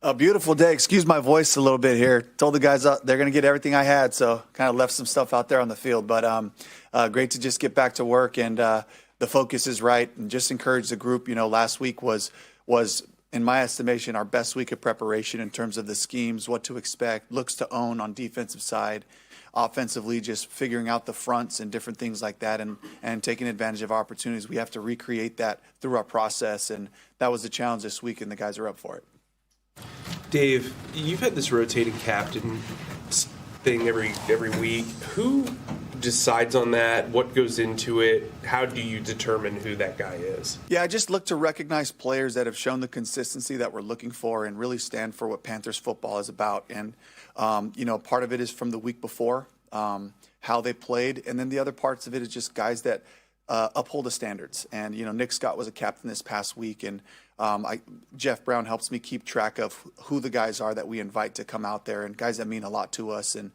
A beautiful day. Excuse my voice a little bit here. Told the guys they're going to get everything I had, so kind of left some stuff out there on the field. But great to just get back to work, and the focus is right. And just encourage the group. Last week was in my estimation our best week of preparation in terms of the schemes, what to expect, looks to own on defensive side. Offensively, just figuring out the fronts and different things like that, and taking advantage of opportunities. We have to recreate that through our process, and that was the challenge this week, and the guys are up for it. Dave, you've had this rotating captain thing every week. Who decides on that? What goes into it? How do you determine who that guy is? Yeah, I just look to recognize players that have shown the consistency that we're looking for and really stand for what Panthers football is about. And, part of it is from the week before, how they played. And then the other parts of it is just guys that uphold the standards. And, Nick Scott was a captain this past week, and Jeff Brown helps me keep track of who the guys are that we invite to come out there, and guys that mean a lot to us, and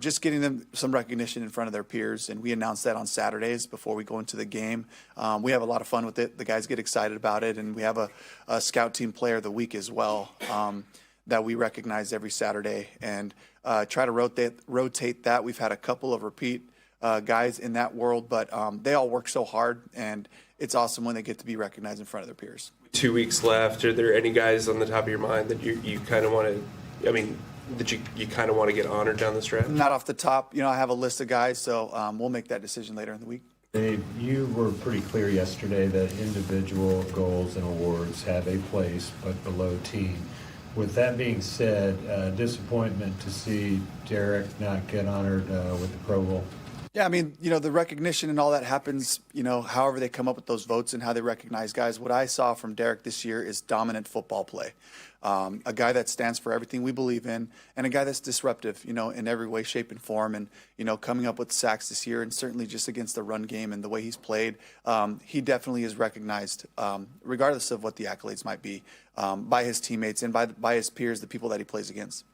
just getting them some recognition in front of their peers. And we announce that on Saturdays before we go into the game. We have a lot of fun with it. The guys get excited about it, and we have a scout team player of the week as well that we recognize every Saturday, and try to rotate that. We've had a couple of repeat guys in that world, but they all work so hard, and it's awesome when they get to be recognized in front of their peers. 2 weeks left. Are there any guys on the top of your mind that you kind of want to, that you kind of want to get honored down the stretch? Not off the top. I have a list of guys, so we'll make that decision later in the week. Dave, you were pretty clear yesterday that individual goals and awards have a place, but below team. With that being said, disappointment to see Derek not get honored with the Pro Bowl. Yeah, the recognition and all that happens, however they come up with those votes and how they recognize guys. What I saw from Derek this year is dominant football play. A guy that stands for everything we believe in, and a guy that's disruptive, in every way, shape, and form. And, coming up with sacks this year, and certainly just against the run game and the way he's played, he definitely is recognized, regardless of what the accolades might be, by his teammates and by his peers, the people that he plays against.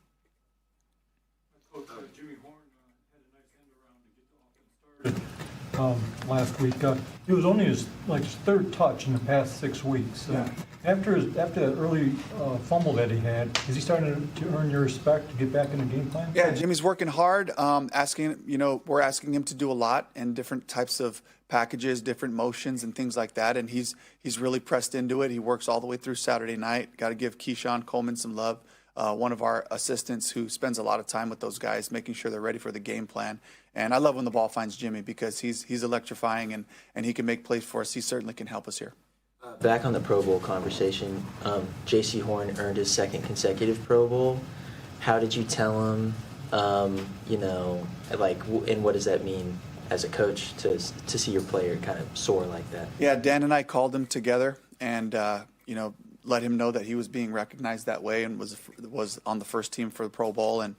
Last week. It was only his third touch in the past 6 weeks. After the early fumble that he had, is he starting to earn your respect to get back in the game plan? Yeah, Jimmy's working hard. We're asking him to do a lot and different types of packages, different motions and things like that. And he's really pressed into it. He works all the way through Saturday night. Got to give Keyshawn Coleman some love. One of our assistants who spends a lot of time with those guys, making sure they're ready for the game plan. And I love when the ball finds Jimmy because he's electrifying and he can make plays for us. He certainly can help us here. Back on the Pro Bowl conversation, J.C. Horn earned his second consecutive Pro Bowl. How did you tell him, and what does that mean as a coach to see your player kind of soar like that? Yeah, Dan and I called him together and, let him know that he was being recognized that way and was on the first team for the Pro Bowl, and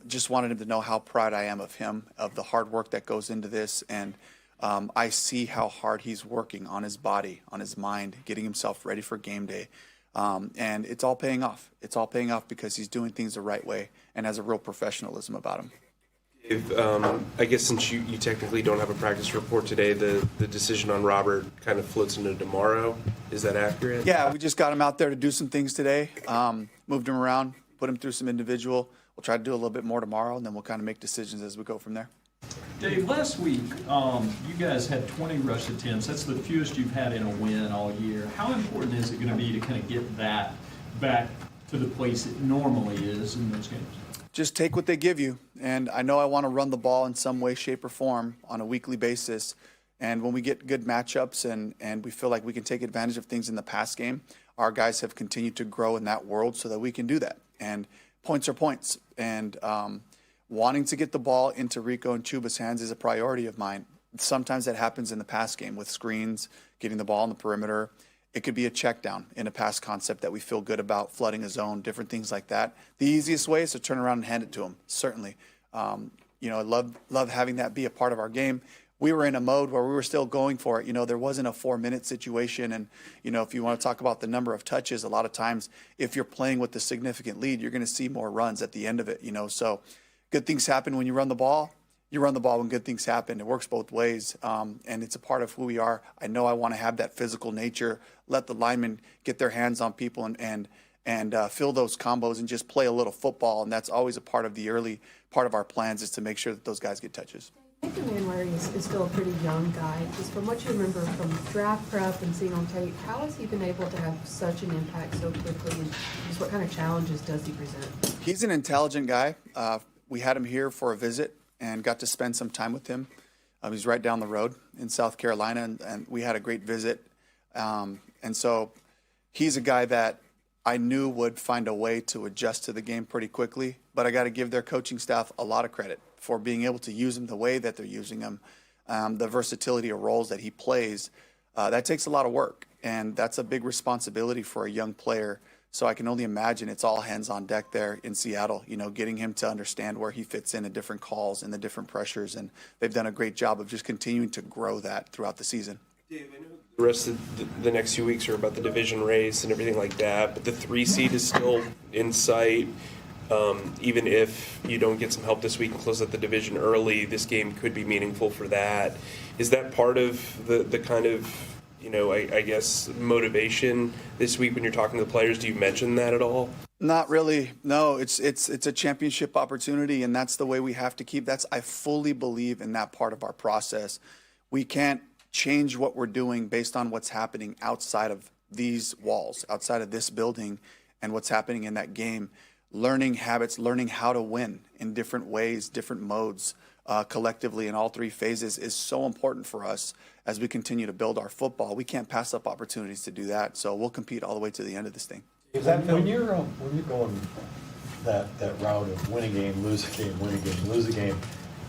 just wanted him to know how proud I am of him, of the hard work that goes into this. And I see how hard he's working on his body, on his mind, getting himself ready for game day. And it's all paying off. It's all paying off because he's doing things the right way and has a real professionalism about him. I guess since you technically don't have a practice report today, the decision on Robert kind of floats into tomorrow. Is that accurate? Yeah, we just got him out there to do some things today, moved him around, put him through some individual. We'll try to do a little bit more tomorrow, and then we'll kind of make decisions as we go from there. Dave, last week you guys had 20 rush attempts. That's the fewest you've had in a win all year. How important is it going to be to kind of get that back to the place it normally is in those games? Just take what they give you. And I know I want to run the ball in some way, shape, or form on a weekly basis. And when we get good matchups and we feel like we can take advantage of things in the pass game, our guys have continued to grow in that world so that we can do that. And points are points. And wanting to get the ball into Rico and Chuba's hands is a priority of mine. Sometimes that happens in the pass game with screens, getting the ball on the perimeter. It could be a check down in a pass concept that we feel good about, flooding a zone, different things like that. The easiest way is to turn around and hand it to them, certainly. I love having that be a part of our game. We were in a mode where we were still going for it. There wasn't a 4-minute situation. And, if you want to talk about the number of touches, a lot of times if you're playing with a significant lead, you're going to see more runs at the end of it. So good things happen when you run the ball. You run the ball when good things happen. It works both ways, and it's a part of who we are. I know I want to have that physical nature, let the linemen get their hands on people and and fill those combos and just play a little football. And that's always a part of the early part of our plans, is to make sure that those guys get touches. I think Larry is still a pretty young guy. Just from what you remember from draft prep and seeing on tape, how has he been able to have such an impact so quickly, and just what kind of challenges does he present? He's an intelligent guy. We had him here for a visit and got to spend some time with him. He's right down the road in South Carolina, and we had a great visit. And so he's a guy that I knew would find a way to adjust to the game pretty quickly, but I got to give their coaching staff a lot of credit for being able to use him the way that they're using him, the versatility of roles that he plays. That takes a lot of work, and that's a big responsibility for a young player. So I can only imagine it's all hands on deck there in Seattle, getting him to understand where he fits in different calls and the different pressures, and they've done a great job of just continuing to grow that throughout the season. Dave, I know the rest of the next few weeks are about the division race and everything like that, but the 3 seed is still in sight. Even if you don't get some help this week and close out the division early, this game could be meaningful for that. Is that part of the kind of, I guess, motivation this week when you're talking to the players? Do you mention that at all? Not really. No, it's a championship opportunity, and that's the way we have to keep. I fully believe in that part of our process. We can't change what we're doing based on what's happening outside of these walls, outside of this building, and what's happening in that game. Learning habits, learning how to win in different ways, different modes, collectively in all 3 phases is so important for us as we continue to build our football. We can't pass up opportunities to do that, so we'll compete all the way to the end of this thing. When you're going that route of win a game, lose a game, win a game, lose a game,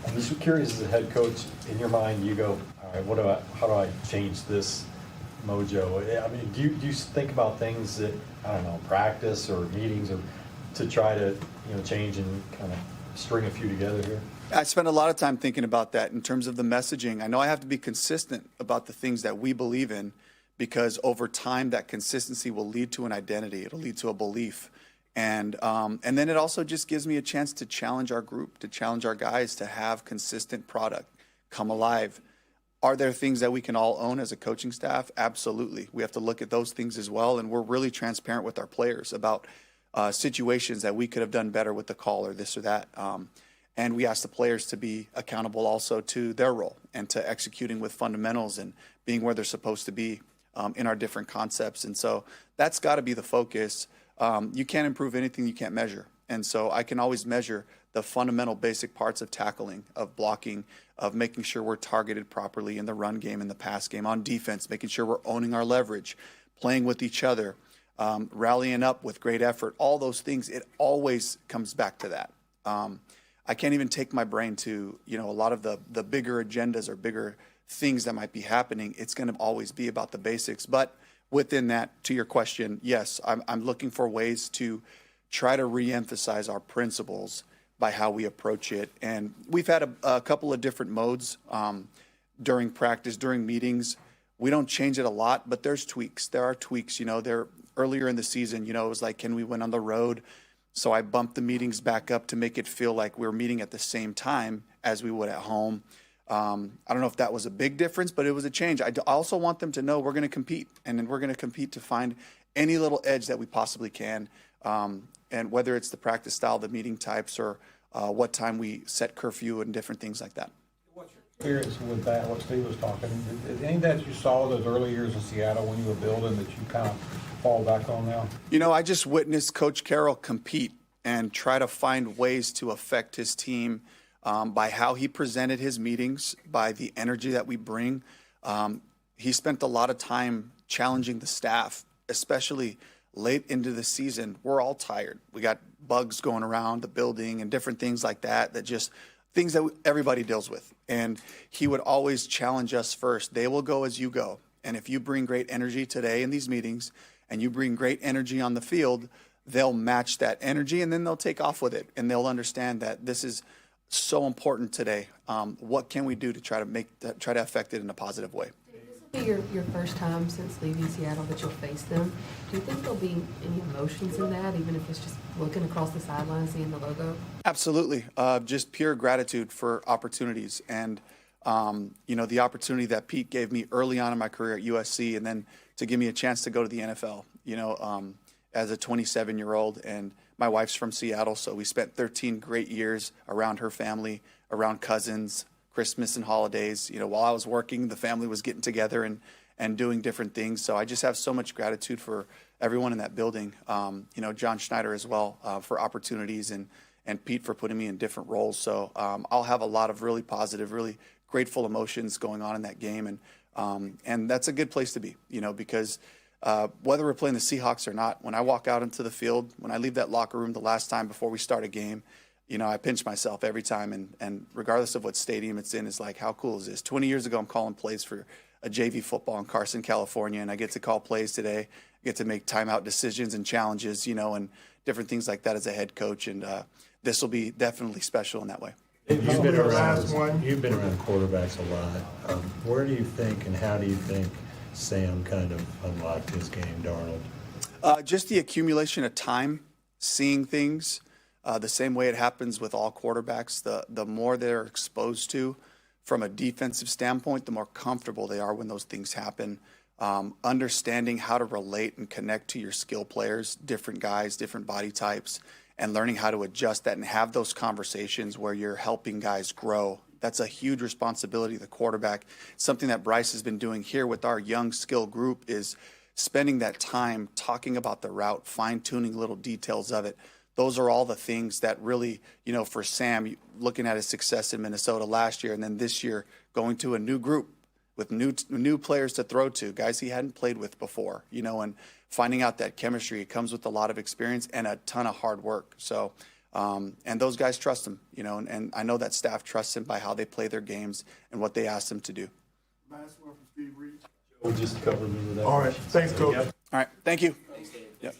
I'm just curious, as a head coach, in your mind, you go, all right, how do I change this mojo? I mean, do you think about things that, I don't know, practice or meetings, or to try to change and kind of string a few together here? I spend a lot of time thinking about that in terms of the messaging. I know I have to be consistent about the things that we believe in, because over time that consistency will lead to an identity. It'll lead to a belief. And then it also just gives me a chance to challenge our group, to challenge our guys to have consistent product, come alive. Are there things that we can all own as a coaching staff? Absolutely. We have to look at those things as well, and we're really transparent with our players about situations that we could have done better with the call or this or that. And we ask the players to be accountable also to their role and to executing with fundamentals and being where they're supposed to be in our different concepts. And so that's got to be the focus. You can't improve anything you can't measure. And so I can always measure the fundamental basic parts of tackling, of blocking, of making sure we're targeted properly in the run game, in the pass game, on defense, making sure we're owning our leverage, playing with each other, rallying up with great effort, all those things. It always comes back to that. I can't even take my brain to, a lot of the bigger agendas or bigger things that might be happening. It's going to always be about the basics. But within that, to your question, yes, I'm looking for ways to try to reemphasize our principles by how we approach it. And we've had a couple of different modes during practice, during meetings. We don't change it a lot, but there's tweaks. There are tweaks. Earlier in the season, it was like, can we win on the road? So I bumped the meetings back up to make it feel like we're meeting at the same time as we would at home. I don't know if that was a big difference, but it was a change. I also want them to know we're going to compete, and then we're going to compete to find any little edge that we possibly can. And whether it's the practice style, the meeting types, or what time we set curfew and different things like that. What's your experience with that, what Steve was talking? Anything that you saw those early years in Seattle when you were building that you kind of fall back on now? I just witnessed Coach Carroll compete and try to find ways to affect his team by how he presented his meetings, by the energy that we bring. He spent a lot of time challenging the staff, especially late into the season. We're all tired. We got bugs going around the building and different things like that, just things that everybody deals with. And he would always challenge us first. They will go as you go. And if you bring great energy today in these meetings and you bring great energy on the field, they'll match that energy and then they'll take off with it. And they'll understand that this is so important today. What can we do to try to affect it in a positive way? This will be your first time since leaving Seattle that you'll face them. Do you think there'll be any emotions in that, even if it's just looking across the sideline, seeing the logo? Absolutely. Just pure gratitude for opportunities. And, the opportunity that Pete gave me early on in my career at USC, and then to give me a chance to go to the NFL. as a 27-year-old, and my wife's from Seattle, so we spent 13 great years around her family, around cousins, Christmas and holidays. You know, while I was working, the family was getting together and doing different things. So I just have so much gratitude for everyone in that building. You know, John Schneider as well for opportunities, and Pete for putting me in different roles. So I'll have a lot of really positive, really grateful emotions going on in that game, and that's a good place to be. You know, because whether we're playing the Seahawks or not, when I walk out into the field, when I leave that locker room the last time before we start a game, you know, I pinch myself every time, and regardless of what stadium it's in, it's like, how cool is this? 20 years ago, I'm calling plays for a JV football in Carson, California, and I get to call plays today. I get to make timeout decisions and challenges, you know, and different things like that as a head coach, and this will be definitely special in that way. You've been The last around, one. you've been around quarterbacks a lot. Where do you think and how do you think Sam kind of unlocked his game, Darnold? Just the accumulation of time, seeing things the same way it happens with all quarterbacks. The more they're exposed to from a defensive standpoint, the more comfortable they are when those things happen. Understanding how to relate and connect to your skill players, different guys, different body types, and learning how to adjust that and have those conversations where you're helping guys grow. That's a huge responsibility of the quarterback. Something that Bryce has been doing here with our young skill group is spending that time talking about the route, fine-tuning little details of it. Those are all the things that really, you know, for Sam, looking at his success in Minnesota last year and then this year going to a new group with new players to throw to, guys he hadn't played with before, you know, and finding out that chemistry, it comes with a lot of experience and a ton of hard work. So, and those guys trust him, you know, and I know that staff trusts him by how they play their games and what they ask them to do. Last one from Steve Reed. We'll just cover me with that. All right, question. thanks, Coach. All right, thank you. Yep.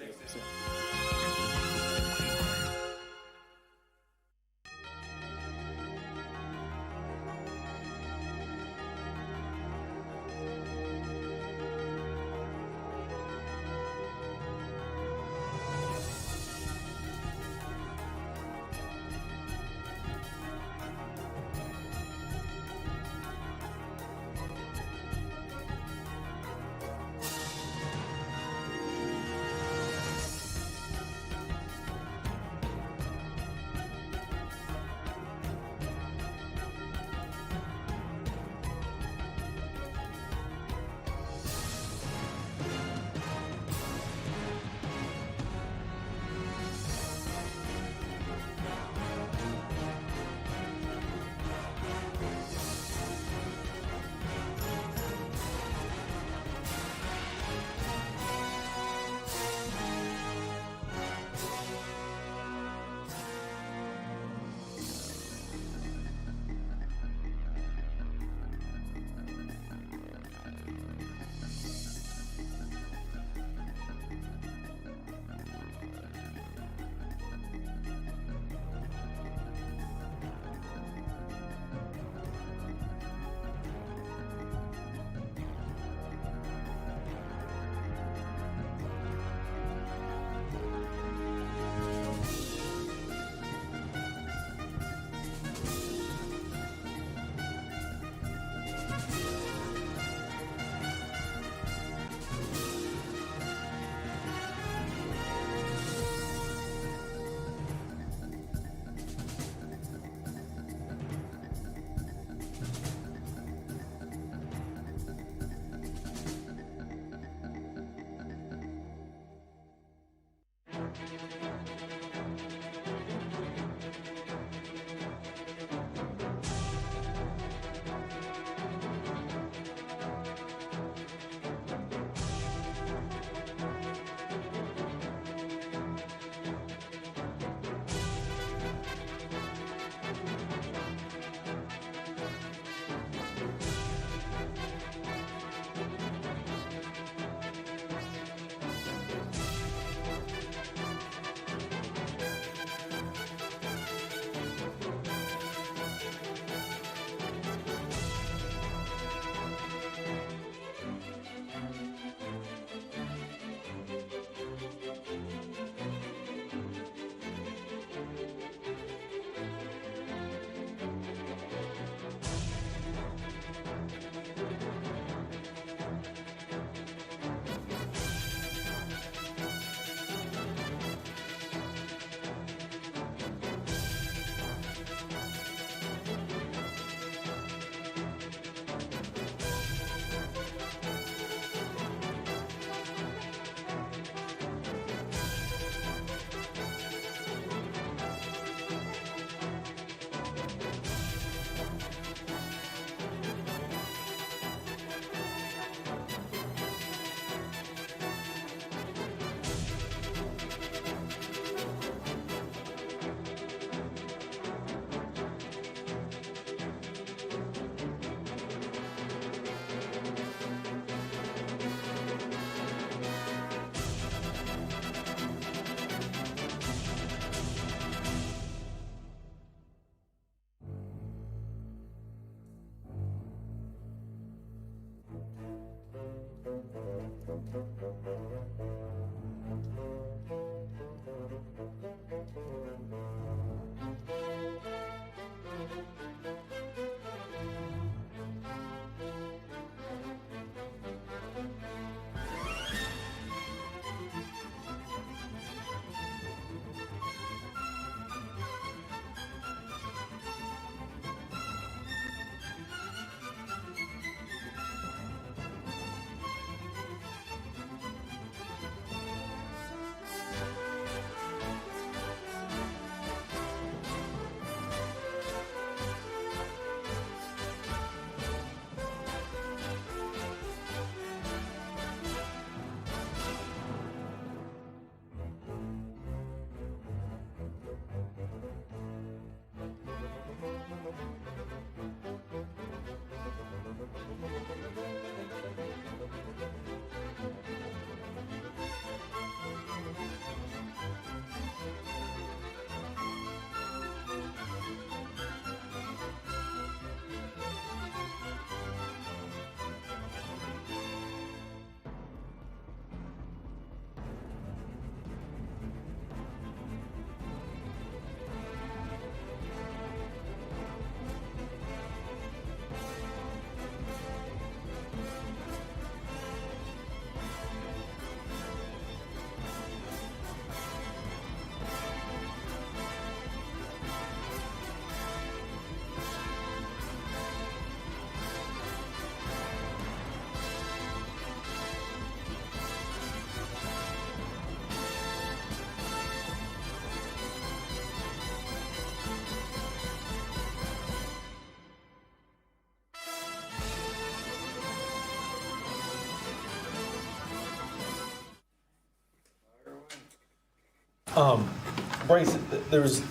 Bryce, there was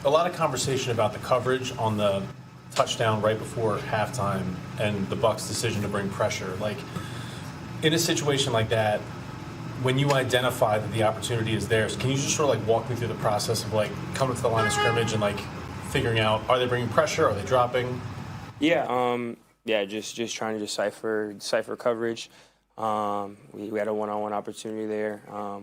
a lot of conversation about the coverage on the touchdown right before halftime and the Bucs' decision to bring pressure. Like, in a situation like that, when you identify that the opportunity is theirs, can you just sort of like walk me through the process of like coming to the line of scrimmage and like figuring out, are they bringing pressure, are they dropping? Yeah, just trying to decipher coverage. We had a one-on-one opportunity there,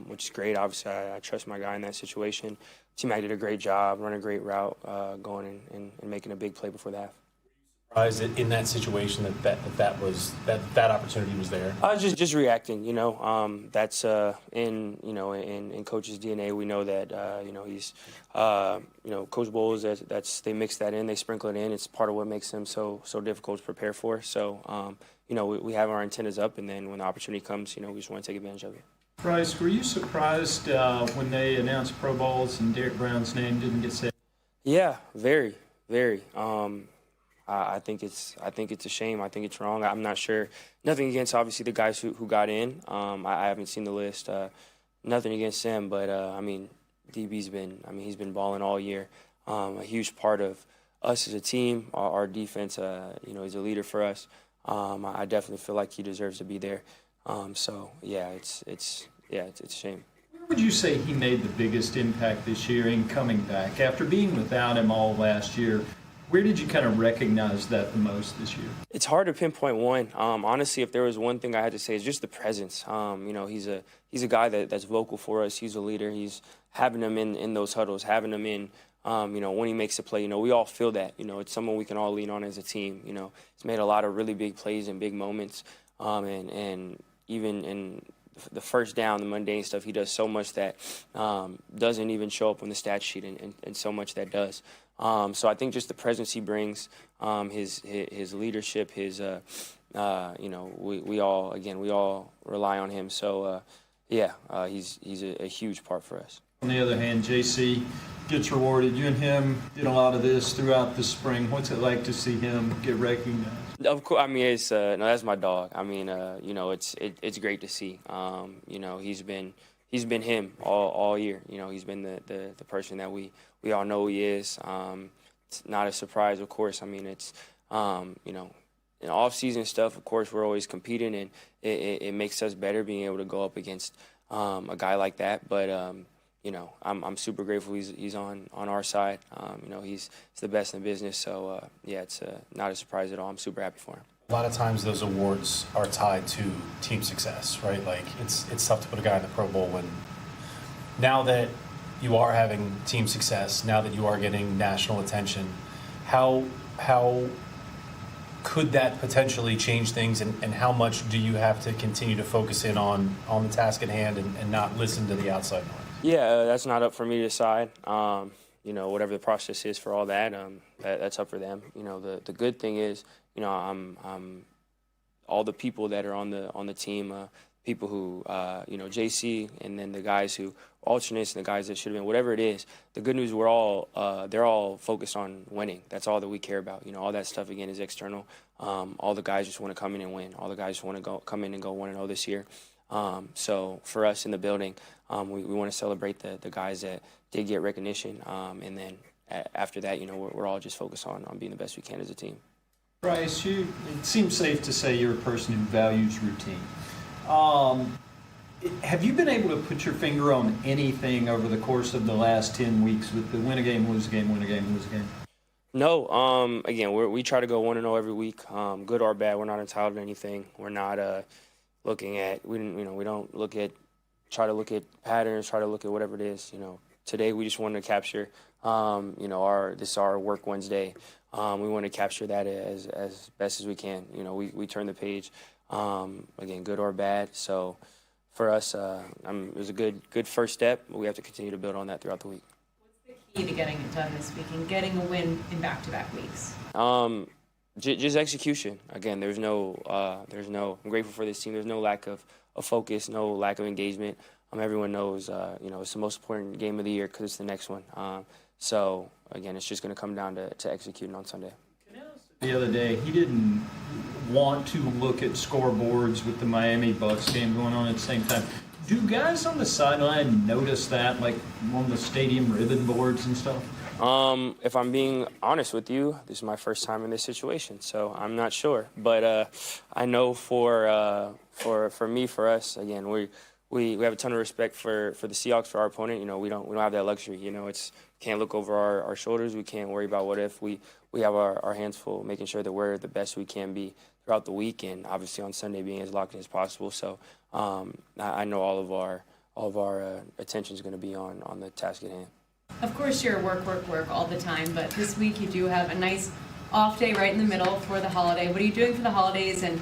which is great. Obviously, I trust my guy in that situation. T-Mac did a great job, running a great route, going and making a big play before the half. Is it in that situation that opportunity was there? I was just reacting, that's in Coach's DNA. We know that, he's, Coach Bowles, they mix that in, they sprinkle it in. It's part of what makes him so difficult to prepare for. So, we have our antennas up, and then when the opportunity comes, we just want to take advantage of it. Bryce, were you surprised when they announced Pro Bowls and Derek Brown's name didn't get said? Yeah, very, very. I think it's a shame. I think it's wrong. I'm not sure. Nothing against obviously the guys who got in. I haven't seen the list. Nothing against him, but DB's he's been balling all year. A huge part of us as a team, our defense. He's a leader for us. I definitely feel like he deserves to be there. It's a shame. Where would you say he made the biggest impact this year in coming back after being without him all last year? Where did you kind of recognize that the most this year? It's hard to pinpoint one. Honestly, if there was one thing I had to say, it's just the presence. He's a guy that's vocal for us. He's a leader. He's having him in those huddles, having him in, when he makes a play. We all feel that. It's someone we can all lean on as a team. He's made a lot of really big plays and big moments. And even in the first down, the mundane stuff, he does so much that doesn't even show up on the stat sheet, and so much that does. So I think just the presence he brings, his leadership, we all rely on him. So he's a huge part for us. On the other hand, JC gets rewarded. You and him did a lot of this throughout the spring. What's it like to see him get recognized? Of course, it's that's my dog. It's great to see. He's been him all year. He's been the person that we all know he is. It's not a surprise, of course. It's in off-season stuff. Of course, we're always competing, and it makes us better being able to go up against a guy like that. But I'm super grateful he's on our side. He's the best in the business. So it's not a surprise at all. I'm super happy for him. A lot of times those awards are tied to team success, right? Like it's tough to put a guy in the Pro Bowl when now that you are having team success, now that you are getting national attention, how could that potentially change things, and how much do you have to continue to focus in on the task at hand and not listen to the outside noise? Yeah, that's not up for me to decide. Whatever the process is for all that, that's up for them. The good thing is, I'm all the people that are on the team, people who, JC, and then the guys who alternates and the guys that should have been, whatever it is. The good news, they're all focused on winning. That's all that we care about. All that stuff again is external. All the guys just want to come in and win. All the guys want to come in and go 1-0 this year. So for us in the building, we want to celebrate the guys that did get recognition, and then after that, we're all just focused on being the best we can as a team. Bryce, it seems safe to say you're a person who values routine. Have you been able to put your finger on anything over the course of the last 10 weeks with the win a game, lose a game, win a game, lose a game? No. Again, we try to go 1-0 every week, good or bad. We're not entitled to anything. We're not looking at we don't try to look at patterns, try to look at whatever it is. Today we just wanted to capture this is our work Wednesday. We want to capture that as best as we can. We turn the page, again, good or bad. So for us, it was a good first step, but we have to continue to build on that throughout the week. What's the key to getting it done this week and getting a win in back-to-back weeks? Just execution. Again, I'm grateful for this team. There's no lack of focus, no lack of engagement. Everyone knows, it's the most important game of the year because it's the next one. So again, it's just going to come down to executing on Sunday. The other day, he didn't want to look at scoreboards with the Miami Bucks game going on at the same time. Do guys on the sideline notice that, like on the stadium ribbon boards and stuff? If I'm being honest with you, this is my first time in this situation, so I'm not sure. But I know for me, for us, again, we have a ton of respect for the Seahawks, for our opponent. We don't have that luxury. Can't look over our shoulders. We can't worry about what if. We have our hands full, making sure that we're the best we can be throughout the week, and obviously on Sunday being as locked in as possible. So I know all of our attention is going to be on the task at hand. Of course, you're work all the time, but this week you do have a nice off day right in the middle for the holiday. What are you doing for the holidays, and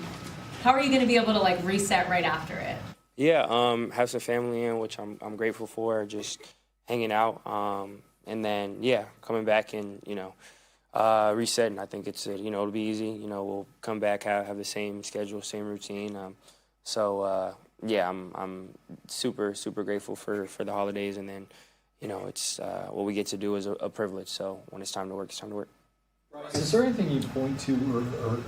how are you going to be able to reset right after it? Yeah, have some family in, which I'm grateful for, just hanging out, and then coming back and resetting. I think it'll be easy. We'll come back, have the same schedule, same routine. I'm super grateful for the holidays, and then it's what we get to do is a privilege. So when it's time to work, it's time to work. Is there anything you point to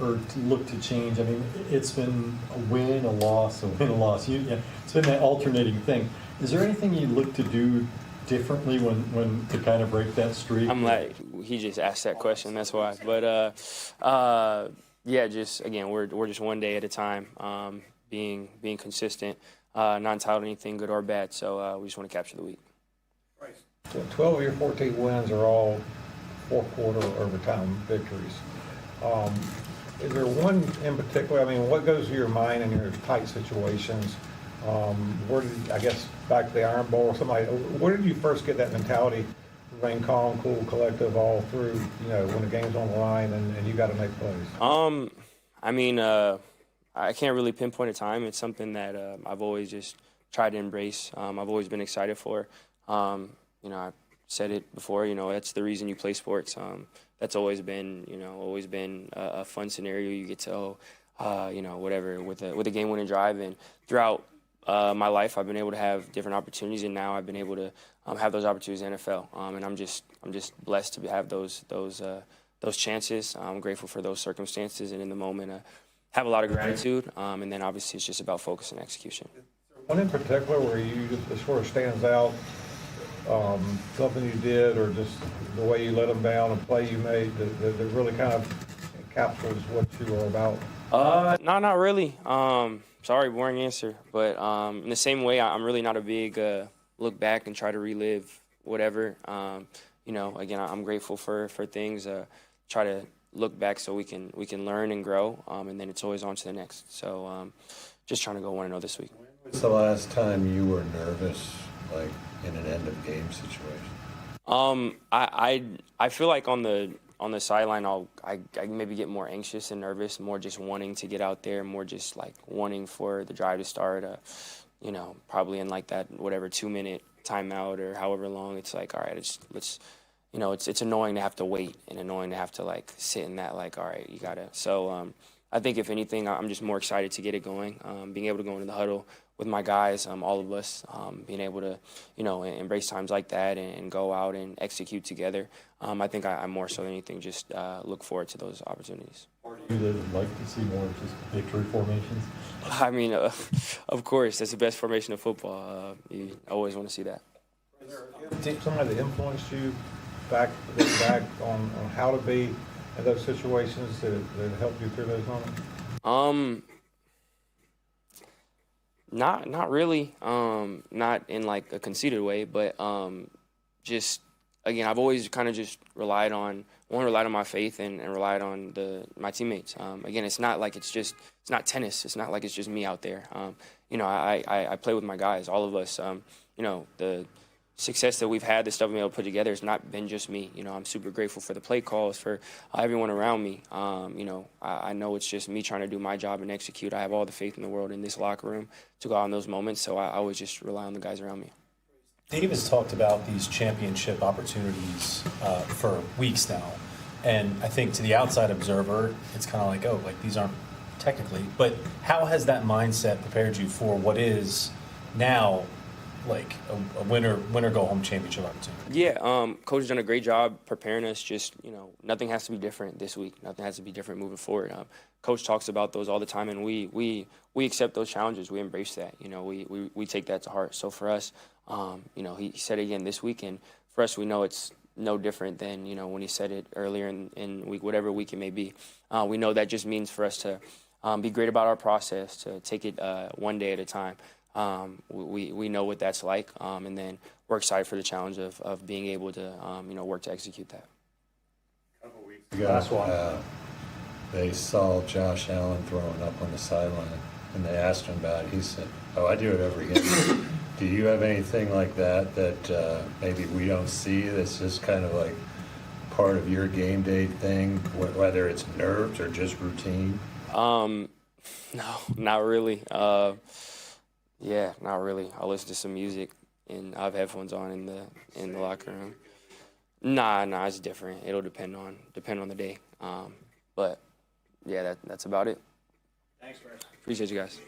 or to look to change? I mean, it's been a win, a loss, a win, a loss. It's been that alternating thing. Is there anything you look to do differently when to kind of break that streak? I'm like, he just asked that question, that's why. But just again, we're just one day at a time, being consistent, not entitled to anything good or bad. So we just want to capture the week. So 12 of your 14 wins are all fourth-quarter overtime victories. Is there one in particular? I mean, what goes through your mind in your tight situations? Where did, I guess, back to the Iron Bowl or somebody, where did you first get that mentality to remain calm, cool, collective all through, when the game's on the line and you got to make plays? I can't really pinpoint a time. It's something that I've always just tried to embrace. I've always been excited for. I've said it before, that's the reason you play sports. That's always been a fun scenario. You get to, whatever, with a game-winning drive. And throughout my life, I've been able to have different opportunities, and now I've been able to have those opportunities in the NFL. And I'm just blessed to have those chances. I'm grateful for those circumstances, and in the moment, have a lot of gratitude. And then obviously, it's just about focus and execution. One in particular where you just sort of stands out, something you did or just the way you let them down, a play you made that really kind of captures what you are about? No, not really. Sorry, boring answer. But in the same way, I'm really not a big look back and try to relive whatever. Again, I'm grateful for things. Try to look back so we can learn and grow, and then it's always on to the next. So just trying to go 1-0 this week. When's the last time you were nervous, like in an end of game situation? I feel like on the sideline, I maybe get more anxious and nervous, more just wanting to get out there, more just like wanting for the drive to start. Probably in like that 2-minute timeout or however long. It's like, all right, let's it's annoying to have to wait and annoying to have to like sit in that like, all right, you gotta. So I think if anything, I'm just more excited to get it going. Being able to go into the huddle with my guys, all of us, being able to, embrace times like that and go out and execute together. I think I'm more so than anything just look forward to those opportunities. You would like to see more just victory formations? I mean, of course, that's the best formation of football. You always want to see that. Somebody that influenced you back on how to be in those situations that helped you through those moments? Not really. Not in like a conceited way, but just again, I've always kind of just relied on my faith and relied on my teammates. Again, it's not like it's not tennis. It's not like it's just me out there. I play with my guys, all of us. The success that we've had, the stuff we've been able to put together, has not been just me. I'm super grateful for the play calls, for everyone around me. I know it's just me trying to do my job and execute. I have all the faith in the world in this locker room to go out in those moments, so I always just rely on the guys around me. Dave has talked about these championship opportunities for weeks now. And I think to the outside observer, it's kind of like, oh, like these aren't technically. But how has that mindset prepared you for what is now like a winner go home championship opportunity? Yeah, coach has done a great job preparing us. Just nothing has to be different this week. Nothing has to be different moving forward. Coach talks about those all the time, and we accept those challenges. We embrace that. We take that to heart. So for us, he said it again this week, and for us, we know it's no different than when he said it earlier in week, whatever week it may be. We know that just means for us to be great about our process, to take it one day at a time. We know what that's like, and then we're excited for the challenge of being able to work to execute that. A couple weeks ago, they saw Josh Allen throwing up on the sideline, and they asked him about it. He said, "Oh, I do it every game." Do you have anything like that maybe we don't see that's just kind of like part of your game day thing, whether it's nerves or just routine? No, not really. Yeah, not really. I'll listen to some music and I have headphones on in the locker room. Nah, it's different. It'll depend on the day. But yeah, that's about it. Thanks, Bryce. Appreciate you guys.